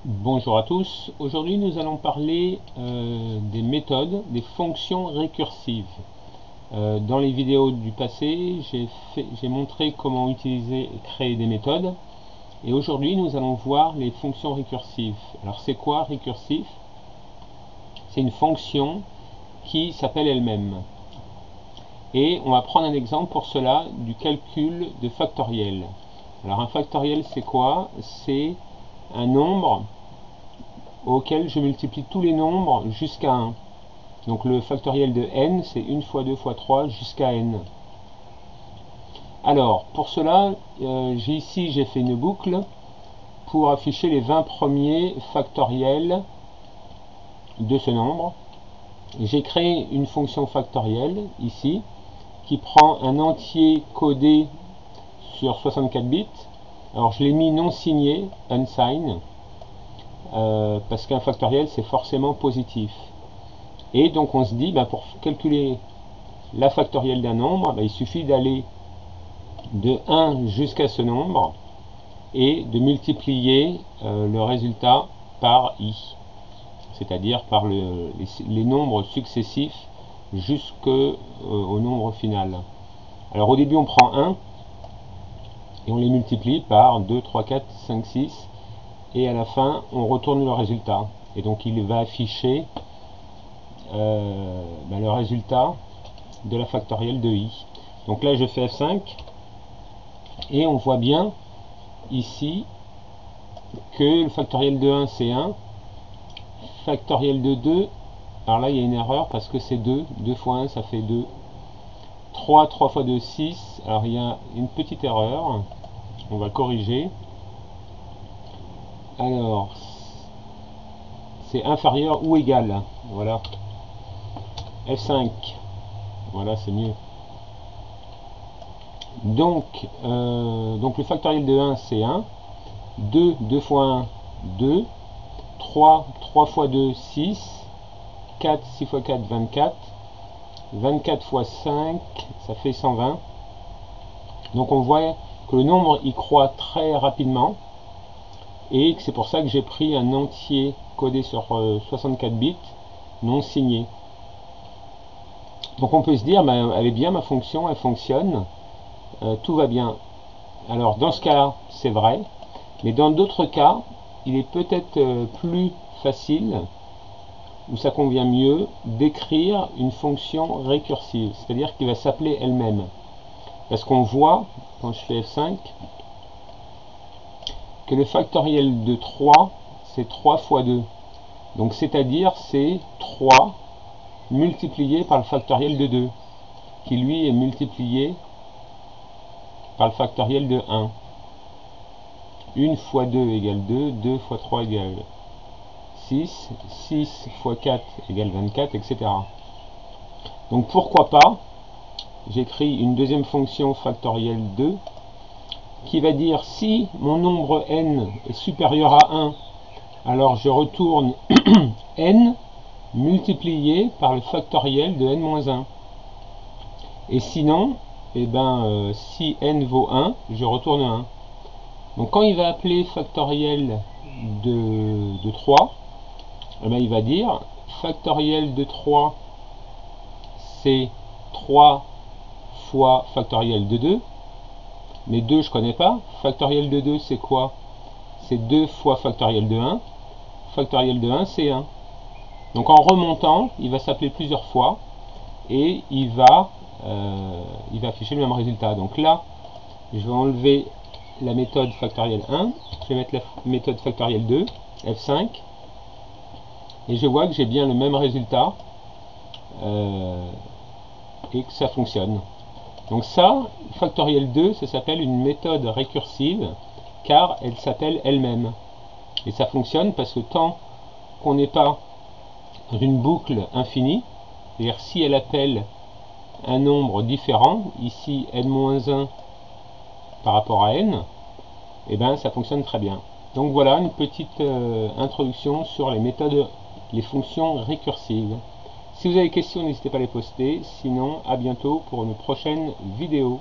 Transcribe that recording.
Bonjour à tous, aujourd'hui nous allons parler des méthodes, des fonctions récursives. Dans les vidéos du passé, j'ai montré comment utiliser et créer des méthodes, et aujourd'hui nous allons voir les fonctions récursives. Alors c'est quoi récursif? C'est une fonction qui s'appelle elle-même. Et on va prendre un exemple pour cela du calcul de factoriel. Alors un factoriel c'est quoi? C'est un nombre auquel je multiplie tous les nombres jusqu'à 1. Donc le factoriel de n, c'est 1 fois 2 fois 3 jusqu'à n. Alors, pour cela, j'ai fait une boucle pour afficher les 20 premiers factoriels de ce nombre. J'ai créé une fonction factorielle, ici, qui prend un entier codé sur 64 bits. Alors je l'ai mis non signé, unsigned, parce qu'un factoriel c'est forcément positif. Et donc on se dit, pour calculer la factorielle d'un nombre, il suffit d'aller de 1 jusqu'à ce nombre et de multiplier le résultat par i, c'est-à-dire par les nombres successifs jusqu'au nombre final. Alors au début on prend 1 et on les multiplie par 2, 3, 4, 5, 6, et à la fin on retourne le résultat, et donc il va afficher le résultat de la factorielle de i. Donc là je fais F5 et on voit bien ici que le factoriel de 1 c'est 1, factoriel de 2, alors là il y a une erreur parce que c'est 2, 2 fois 1 ça fait 2, 3, 3 fois 2, 6, alors il y a une petite erreur, on va corriger. Alors c'est inférieur ou égal, voilà. F5, voilà, c'est mieux. Donc le factoriel de 1 c'est 1, 2, 2 fois 1, 2, 3, 3 fois 2, 6, 4, 6 fois 4, 24, 24 fois 5, ça fait 120. Donc on voit que le nombre il croît très rapidement, et c'est pour ça que j'ai pris un entier codé sur 64 bits non signé. Donc on peut se dire, elle est bien ma fonction, elle fonctionne, tout va bien. Alors dans ce cas-là, c'est vrai, mais dans d'autres cas, il est peut-être plus facile, ou ça convient mieux, d'écrire une fonction récursive, c'est-à-dire qui va s'appeler elle-même. Parce qu'on voit, quand je fais F5, que le factoriel de 3, c'est 3 fois 2. Donc c'est-à-dire c'est 3 multiplié par le factoriel de 2, qui lui est multiplié par le factoriel de 1. 1 fois 2 égale 2, 2 fois 3 égale 6, 6 fois 4 égale 24, etc. Donc pourquoi pas, j'écris une deuxième fonction factorielle 2, qui va dire si mon nombre n est supérieur à 1, alors je retourne n multiplié par le factoriel de n-1. Et sinon, si n vaut 1, je retourne 1. Donc quand il va appeler factoriel de 3, il va dire factoriel de 3 c'est 3 fois factoriel de 2, mais 2 je connais pas. Factoriel de 2 c'est quoi? C'est 2 fois factoriel de 1, factoriel de 1 c'est 1. Donc en remontant, il va s'appeler plusieurs fois et il va afficher le même résultat. Donc là, je vais enlever la méthode factorielle 1, je vais mettre la méthode factorielle 2, F5, et je vois que j'ai bien le même résultat et que ça fonctionne. Donc ça, factorielle 2, ça s'appelle une méthode récursive car elle s'appelle elle-même. Et ça fonctionne parce que tant qu'on n'est pas dans une boucle infinie, c'est-à-dire si elle appelle un nombre différent, ici n-1 par rapport à n, ça fonctionne très bien. Donc voilà une petite introduction sur les méthodes, les fonctions récursives. Si vous avez des questions, n'hésitez pas à les poster, sinon à bientôt pour une prochaine vidéo.